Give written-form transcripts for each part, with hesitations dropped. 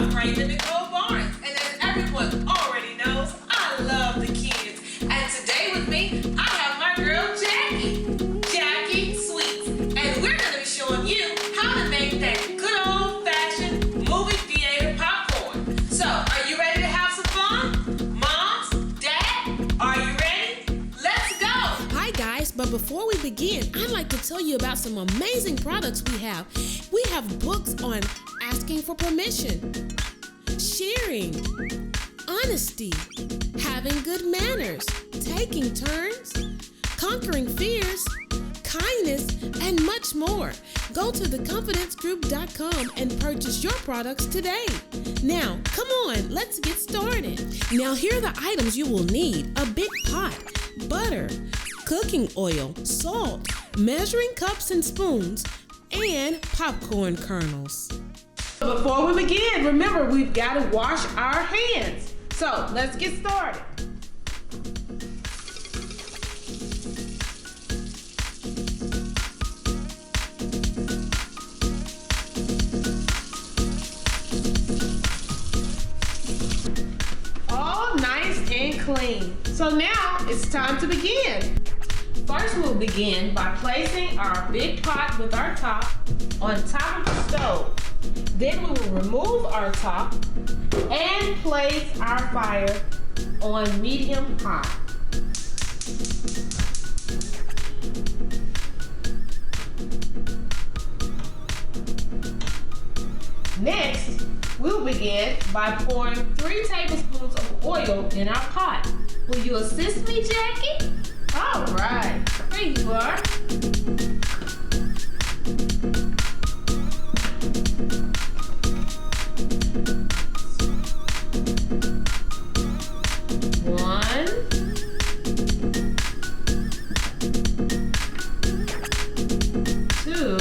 I'm Raven Nicole Barnes, and as everyone already knows, I love the kids. And today with me, I have my girl Jackie Sweets, and we're going to be showing you how to make that good old-fashioned movie theater popcorn. So, are you ready to have some fun? Moms, Dad, are you ready? Let's go! Hi guys, but before we begin, I'd like to tell you about some amazing products we have. We have books on asking for permission, sharing, honesty, having good manners, taking turns, conquering fears, kindness, and much more. Go to theconfidencegroup.com and purchase your products today. Now, come on, let's get started. Now, here are the items you will need: a big pot, butter, cooking oil, salt, measuring cups and spoons, and popcorn kernels. Before we begin, remember we've got to wash our hands. So let's get started. All nice and clean. So now it's time to begin. First, we'll begin by placing our big pot with our top on top of the stove. Then we will remove our top and place our fire on medium high. Next, we'll begin by pouring 3 tablespoons of oil in our pot. Will you assist me, Jackie? All right, there you are. One. Two.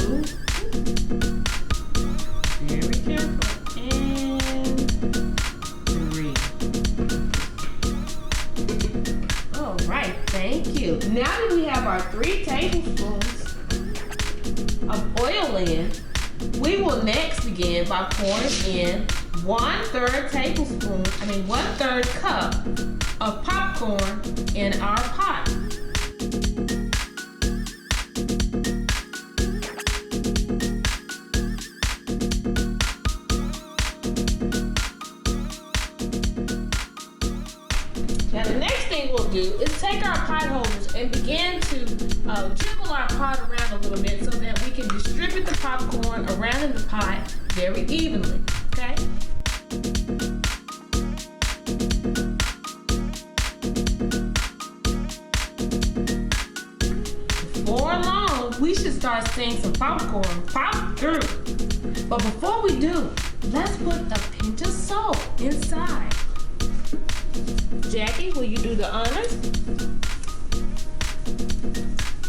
Very careful. And 3. All right, thank you. Now that we have our 3 tablespoons of oil in, we will next begin by pouring in 1/3 cup of popcorn in our pot. Now the next thing we'll do is take our pot holders and begin to jiggle our pot around a little bit so that we can distribute the popcorn around in the pot very evenly, okay? Before long, we should start seeing some popcorn pop through. But before we do, let's put a pinch of salt inside. Jackie, will you do the honors?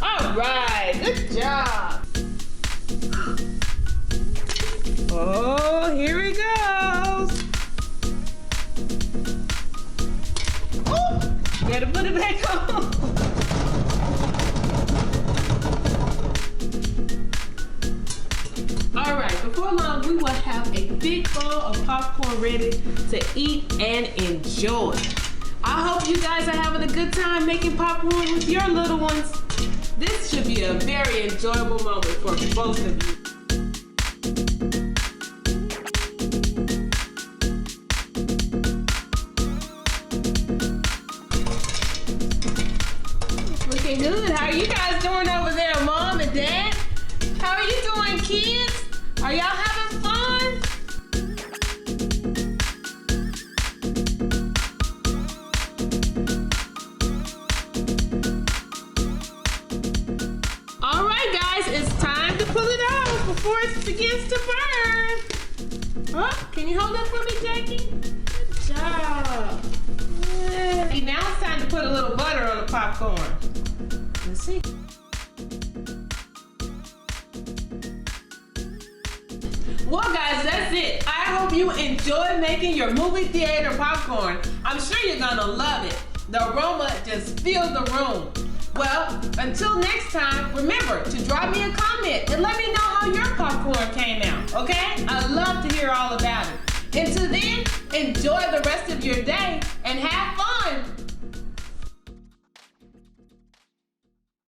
All right, good job. Oh, here it goes. Oh, gotta put it back on. All right, before long, we will have a big bowl of popcorn ready to eat and enjoy. I hope you guys are having a good time making popcorn with your little ones. This should be a very enjoyable moment for both of you. Looking good. How are you guys doing over there, Mom and Dad? How are you doing, kids? Are y'all having fun? All right, guys, it's time to pull it out before it begins to burn. Oh, can you hold that for me, Jackie? Good job. Yay. Now it's time to put a little butter on the popcorn. Let's see. Well, guys, that's it. I hope you enjoy making your movie theater popcorn. I'm sure you're gonna love it. The aroma just fills the room. Well, until next time, remember to drop me a comment and let me know how your popcorn came out, okay? I'd love to hear all about it. Until then, enjoy the rest of your day and have